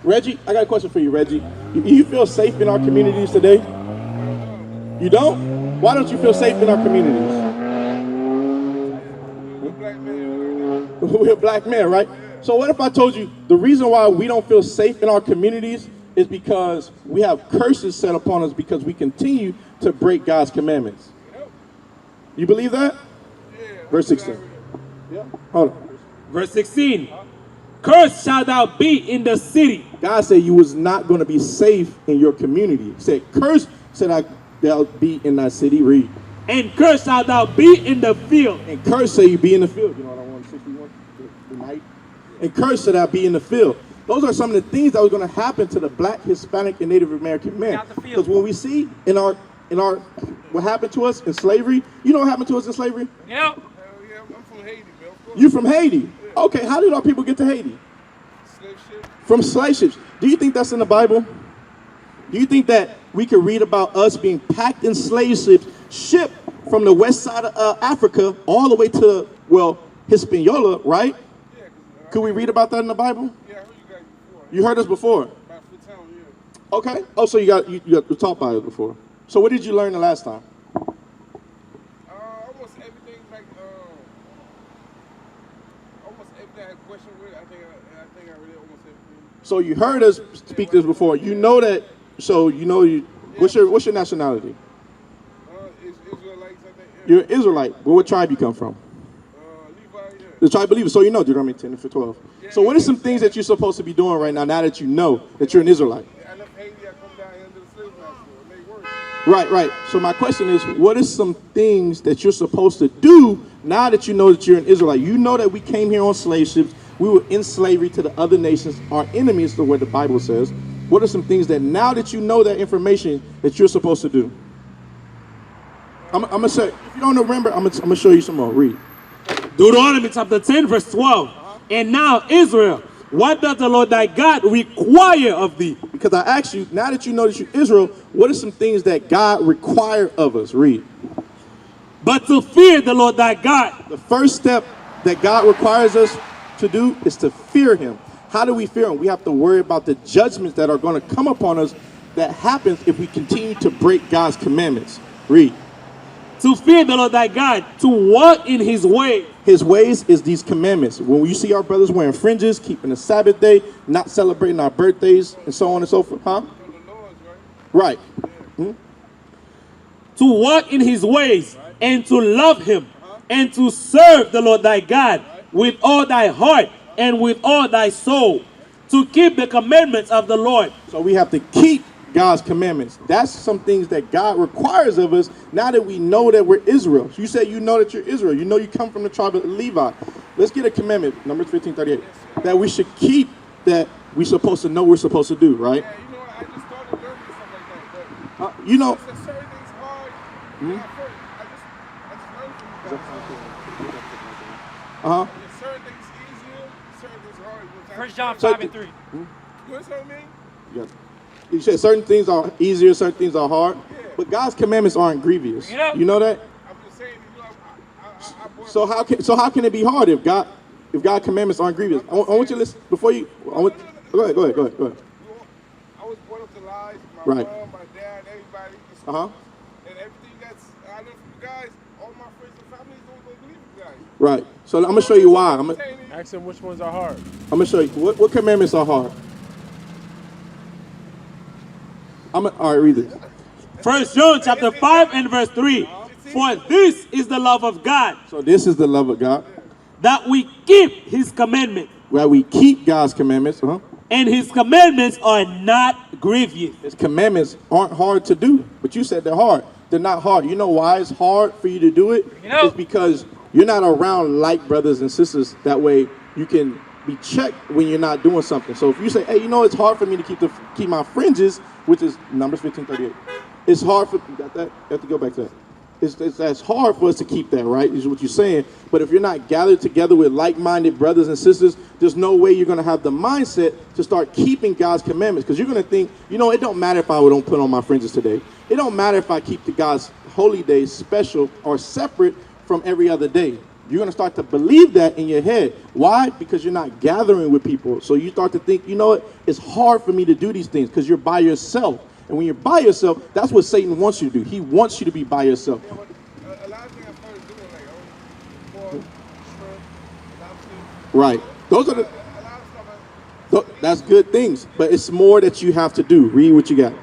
Reggie, I got a question for you, Reggie. You feel safe in our communities today? You don't? Why don't you feel safe in our communities? We're black men, right? So what if I told you the reason why we don't feel safe in our communities is because we have curses set upon us because we continue to break God's commandments? You believe that? Verse 16. Yeah. Hold on. Verse 16. Cursed shalt thou be in the city. God said you was not going to be safe in your community. He said, cursed shall thou be in thy city. Read. And cursed shalt thou be in the field. And cursed shall you be in the field. You know what I want, 61 tonight? And cursed shall thou be in the field. Those are some of the things that were going to happen to the black, Hispanic, and Native American men. Because when we see in our what happened to us in slavery, you know what happened to us in slavery? Yep. Yeah, I'm from Haiti, man. You from Haiti? Okay, how did our people get to Haiti? Slave ship. From slave ships. Do you think that's in the Bible? Do you think that we could read about us being packed in slave ships, shipped from the west side of Africa all the way to, well, Hispaniola, right? Yeah. Could we read about that in the Bible? Yeah, I heard you guys before. You heard us before? About 4 times, yeah. Okay. Oh, so you got taught by us before. So what did you learn the last time? Almost everything, like, almost everything I had a question with, I think I read almost everything. So you heard us speak this before. You know that, so you know, what's your nationality? Israelites, I think. Yeah. You're an Israelite. Well, what tribe you come from? Levi, yeah. The tribe believer. So you know Deuteronomy 10 and 12. So what are some things that you're supposed to be doing right now that you know that you're an Israelite? I left Haiti, I come down here under the slave master. It made work. Right. So my question is, what is some things that you're supposed to do now that you know that you're an Israelite? You know that we came here on slave ships. We were in slavery to the other nations. Our enemies are what the Bible says. What are some things that now that you know that information that you're supposed to do? I'm going to say, if you don't remember, I'm going to show you some more. Read. Deuteronomy chapter 10, verse 12. And now, Israel, what does the Lord thy God require of thee? Because I asked you, now that you know that you're Israel, what are some things that God requires of us? Read. But to fear the Lord thy God. The first step that God requires us to do is to fear him. How do we fear him? We have to worry about the judgments that are going to come upon us that happens if we continue to break God's commandments. Read. To fear the Lord thy God, to walk in his way. His ways is these commandments. When you see our brothers wearing fringes, keeping the Sabbath day, not celebrating our birthdays, and so on and so forth, huh? Right. Hmm? To walk in his ways, and to love him, and to serve the Lord thy God with all thy heart and with all thy soul, to keep the commandments of the Lord. So we have to keep God's commandments. That's some things that God requires of us now that we know that we're Israel. So you say you know that you're Israel. You know you come from the tribe of Levi. Let's get a commandment, Numbers 15:38, that we should keep, that we're supposed to know we're supposed to do, right? Yeah, you know, I just started learning stuff like that. But You know. certain things hard. Hmm? I just learned from you guys. Uh-huh. Certain things easier, certain things hard. 1 John So 5 and 3. You understand what I mean? Yeah. You said certain things are easier, certain things are hard, but God's commandments aren't grievous. You know that? I'm just saying, you know, So how can it be hard if God's commandments aren't grievous? I want you to listen before you. Go ahead. I was brought up to lies. My Right. mom, my dad, everybody. And everything that's I learned from you guys, all my friends and family don't believe you guys. Right. So I'm gonna show you why. Ask them which ones are hard. I'm gonna show you what commandments are hard. All right, read this. 1 John chapter 5 and verse 3. For this is the love of God. So this is the love of God, that we keep his commandments. where we keep God's commandments. And his commandments are not grievous. His commandments aren't hard to do, but you said they're hard. They're not hard. You know why it's hard for you to do it? It's because you're not around like brothers and sisters. That way you can be checked when you're not doing something. So if you say, hey, you know, it's hard for me to keep my fringes, which is Numbers 15:38. It's hard for you got that? You have to go back to that. It's hard for us to keep that, right? Is what you're saying. But if you're not gathered together with like-minded brothers and sisters, there's no way you're going to have the mindset to start keeping God's commandments. Because you're going to think, you know, it don't matter if I don't put on my fringes today. It don't matter if I keep the God's holy days special or separate from every other day. You're going to start to believe that in your head. Why? Because you're not gathering with people. So you start to think, you know what? It's hard for me to do these things because you're by yourself. And when you're by yourself, that's what Satan wants you to do. He wants you to be by yourself. Yeah, but a lot of things I started doing, like, for shrimp, lobster. Right. Those are the... A lot of stuff. That's good things. But it's more that you have to do. Read what you got.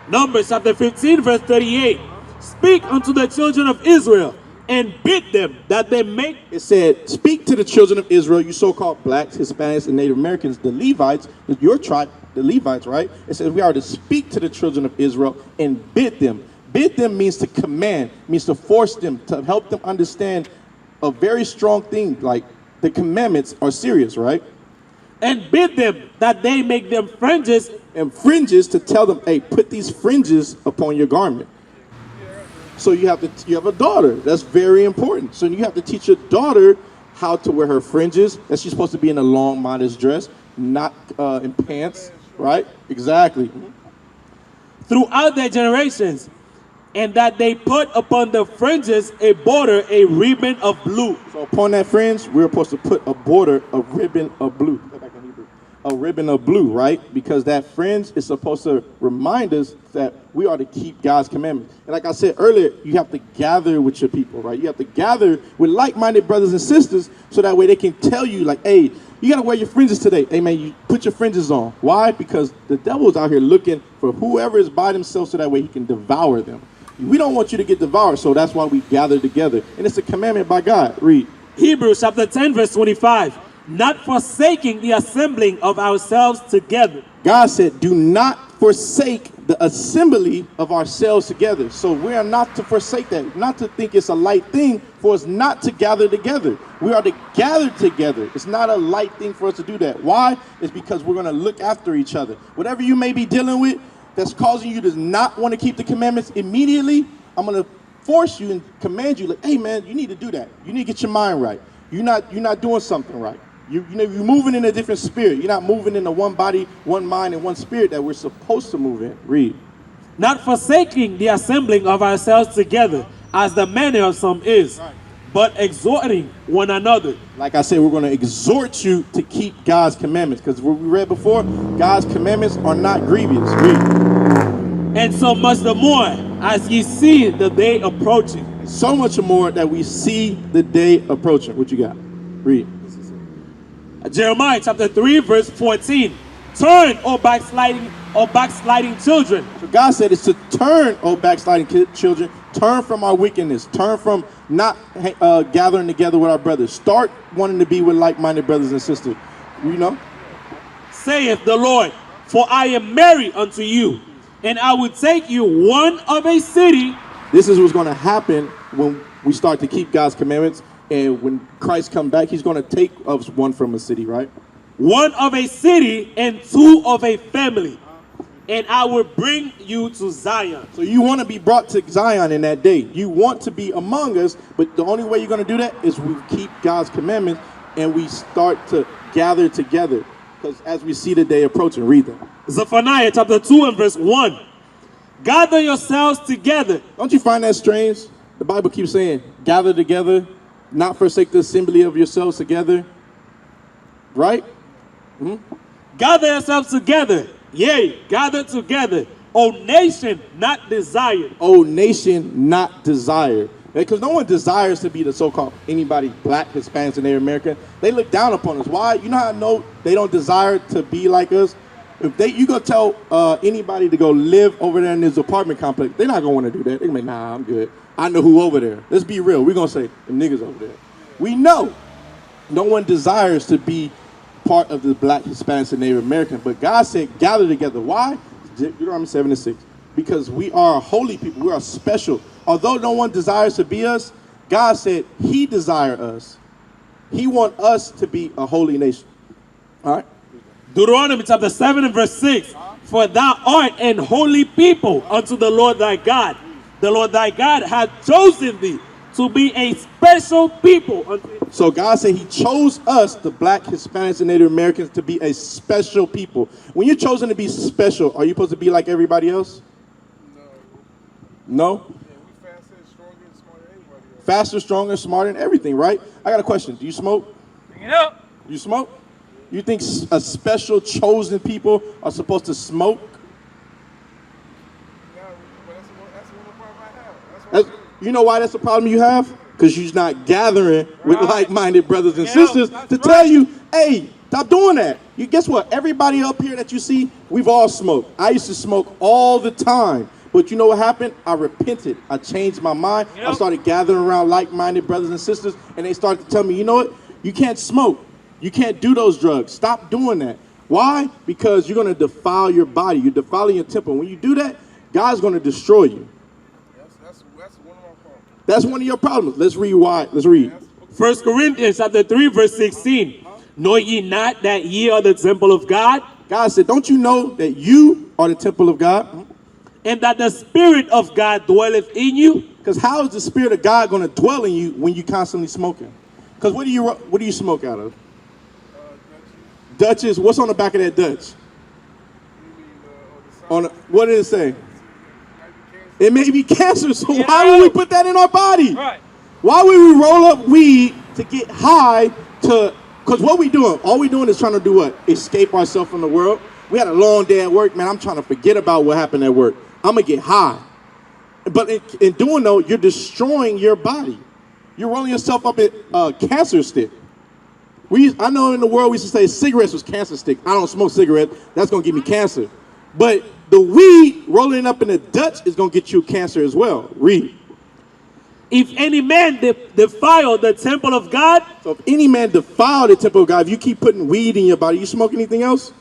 Numbers chapter 15, verse 38. Speak unto the children of Israel and bid them that they make. It said, speak to the children of Israel, you so-called blacks, Hispanics, and Native Americans, the Levites, your tribe, the Levites, right? It says we are to speak to the children of Israel and bid them. Bid them means to command, means to force them, to help them understand a very strong thing, like the commandments are serious, right? And bid them that they make them fringes. And fringes to tell them, hey, put these fringes upon your garment. So you have a daughter. That's very important. So you have to teach your daughter how to wear her fringes. That she's supposed to be in a long, modest dress, not in pants, right? Exactly. Throughout their generations, and that they put upon the fringes a border, a ribbon of blue. So upon that fringe, we're supposed to put a border, a ribbon of blue. Go back in Hebrew. A ribbon of blue, right? Because that fringe is supposed to remind us that we are to keep God's commandments. And like I said earlier, you have to gather with your people, right? You have to gather with like-minded brothers and sisters so that way they can tell you, like, hey, you got to wear your fringes today. Hey, man, you put your fringes on. Why? Because the devil's out here looking for whoever is by themselves so that way he can devour them. We don't want you to get devoured, so that's why we gather together. And it's a commandment by God. Read. Hebrews chapter 10, verse 25. Not forsaking the assembling of ourselves together. God said, do not forsake the assembly of ourselves together. So we are not to forsake that, not to think it's a light thing for us not to gather together. We are to gather together. It's not a light thing for us to do that. Why? It's because we're going to look after each other. Whatever you may be dealing with that's causing you to not want to keep the commandments immediately, I'm going to force you and command you, like, hey, man, you need to do that. You need to get your mind right. You're not doing something right. You're moving in a different spirit. You're not moving in the one body, one mind, and one spirit that we're supposed to move in. Read. Not forsaking the assembling of ourselves together, as the manner of some is, but exhorting one another. Like I said, we're going to exhort you to keep God's commandments, because what we read before, God's commandments are not grievous. Read. And so much the more, as ye see the day approaching. So much more that we see the day approaching. What you got? Read. Jeremiah chapter 3, verse 14. Turn, O backsliding children. So God said it's to turn, O backsliding children, turn from our wickedness, turn from not gathering together with our brothers. Start wanting to be with like-minded brothers and sisters. You know? Saith the Lord, for I am married unto you, and I will take you one of a city. This is what's going to happen when we start to keep God's commandments. And when Christ comes back, he's going to take us one from a city, right? One of a city and two of a family. And I will bring you to Zion. So you want to be brought to Zion in that day. You want to be among us, but the only way you're going to do that is we keep God's commandments and we start to gather together. Because as we see the day approaching, read them. Zephaniah chapter 2 and verse 1. Gather yourselves together. Don't you find that strange? The Bible keeps saying, gather together. Not forsake the assembly of yourselves together. Right? Gather yourselves together. Yea, gather together. O nation not desired. O nation not desired. Because no one desires to be the so-called anybody black, Hispanics, and Native American. They look down upon us. Why? You know how I know they don't desire to be like us? If you go tell anybody to go live over there in this apartment complex, they're not going to want to do that. They're going to be, nah, I'm good. I know who over there. Let's be real. We're going to say, the niggas over there. We know no one desires to be part of the black, Hispanics, and Native American. But God said, gather together. Why? Deuteronomy 7:6. Because we are holy people. We are special. Although no one desires to be us, God said he desires us. He wants us to be a holy nation. All right? Deuteronomy chapter 7 and verse 6. For thou art an holy people unto the Lord thy God. The Lord thy God hath chosen thee to be a special people unto him. So God said he chose us, the black, Hispanics, and Native Americans, to be a special people. When you're chosen to be special, are you supposed to be like everybody else? No. No? Yeah, we faster, stronger, and smarter than anybody faster, stronger, smarter, and everything, right? I got a question. Do you smoke? Bring it up. You smoke? You think a special chosen people are supposed to smoke? Yeah, but that's one problem I have. You know why that's a problem you have? Because you're not gathering with like-minded brothers and sisters to tell you, hey, stop doing that. You guess what? Everybody up here that you see, we've all smoked. I used to smoke all the time. But you know what happened? I repented. I changed my mind. I started gathering around like-minded brothers and sisters, and they started to tell me, you know what? You can't smoke. You can't do those drugs. Stop doing that. Why? Because you're going to defile your body. You're defiling your temple. When you do that, God's going to destroy you. That's one of my problems. That's one of your problems. Let's read why. Let's read. 1 Corinthians chapter 3, verse 16. Know ye not that ye are the temple of God? God said, don't you know that you are the temple of God? And that the Spirit of God dwelleth in you? Because how is the Spirit of God going to dwell in you when you constantly smoking? Because what do you smoke out of? Dutchess. What's on the back of that Dutch? What did it say? It may be cancer. So why would we put that in our body? Right. Why would we roll up weed to get high to? Because what we doing? All we doing is trying to do what? Escape ourselves from the world. We had a long day at work, man. I'm trying to forget about what happened at work. I'm gonna get high. But in doing though, you're destroying your body. You're rolling yourself up in a cancer stick. I know in the world we used to say cigarettes was cancer stick. I don't smoke cigarettes. That's gonna give me cancer. But the weed rolling up in the Dutch is gonna get you cancer as well. Read. If any man defile the temple of God. So if any man defile the temple of God, if you keep putting weed in your body, you smoke anything else?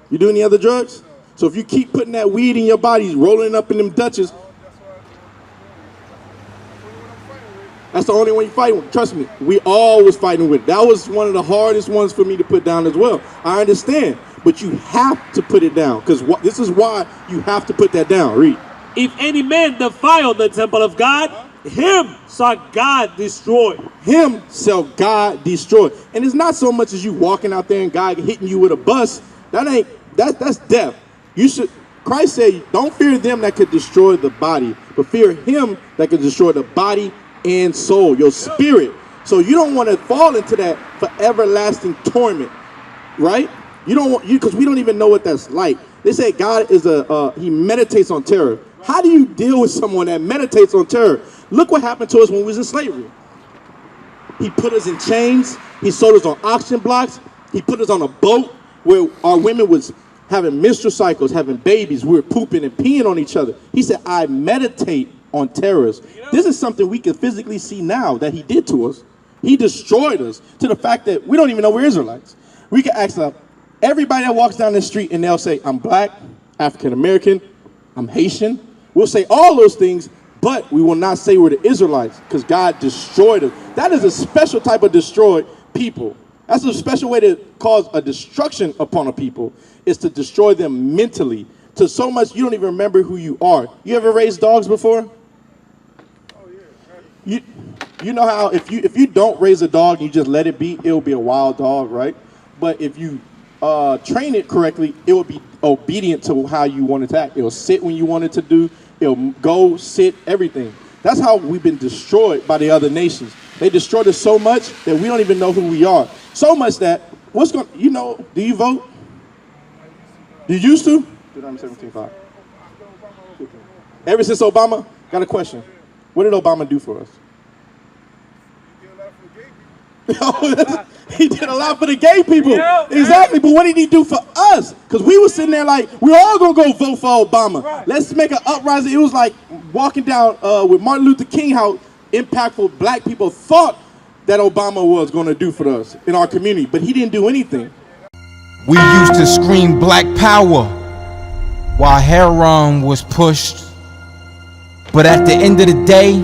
You do any other drugs? So if you keep putting that weed in your body, rolling up in them Dutches, that's the only one you fight with. Trust me, we all was fighting with it. That was one of the hardest ones for me to put down as well. I understand, but you have to put it down because this is why you have to put that down. Read. If any man defile the temple of God, him shall God destroy. Him shall God destroy. And it's not so much as you walking out there and God hitting you with a bus. That's death. Christ said, don't fear them that could destroy the body, but fear him that could destroy the body and soul, your spirit. So you don't want to fall into that for everlasting torment, right? You don't want because we don't even know what that's like. They say God is he meditates on terror. How do you deal with someone that meditates on terror? Look what happened to us when we was in slavery. He put us in chains. He sold us on auction blocks. He put us on a boat where our women was having menstrual cycles, having babies. We were pooping and peeing on each other. He said, I meditate on terrors. This is something we can physically see now that he did to us. He destroyed us to the fact that we don't even know we're Israelites. We can ask everybody that walks down the street and they'll say, I'm black, African American, I'm Haitian. We'll say all those things, but we will not say we're the Israelites because God destroyed us. That is a special type of destroyed people. That's a special way to cause a destruction upon a people, is to destroy them mentally to so much you don't even remember who you are. You ever raised dogs before? Oh yeah. You know how if you don't raise a dog and you just let it be, it'll be a wild dog, right? But if you train it correctly, it will be obedient to how you want it to act. It'll sit when you want it to do. It'll go, sit, everything. That's how we've been destroyed by the other nations. They destroyed us so much that we don't even know who we are. So much that, do you vote? You used to? 17.5. Ever since Obama? Got a question. What did Obama do for us? He did a lot for the gay people. Exactly, but what did he do for us? Because we were sitting there like, we're all going to go vote for Obama. Right. Let's make an uprising. It was like walking down with Martin Luther King, how impactful black people thought that Obama was going to do for us in our community, but he didn't do anything. We used to scream black power while heroin was pushed. But at the end of the day,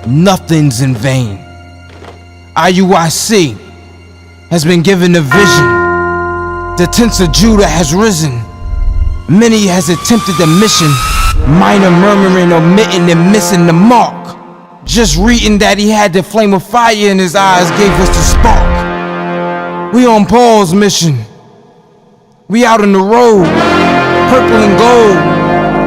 nothing's in vain. IUIC has been given a vision. The tents of Judah has risen. Many has attempted the mission. Minor murmuring, omitting, and missing the mark. Just reading that he had the flame of fire in his eyes gave us the spark. We on Paul's mission. We out on the road, purple and gold.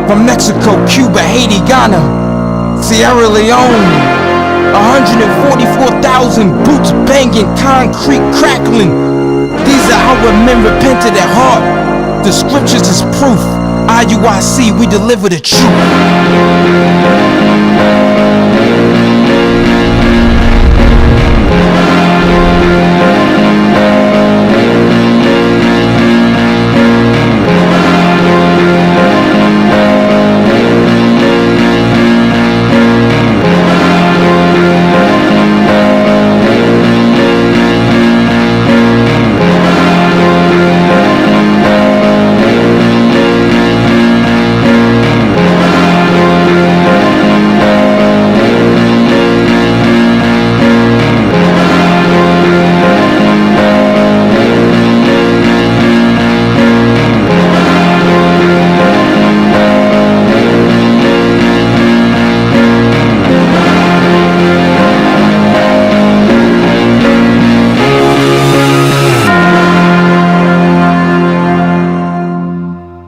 From Mexico, Cuba, Haiti, Ghana, Sierra Leone, 144,000 boots banging, concrete crackling. These are our men repented at heart. The scriptures is proof. IUIC, we deliver the truth.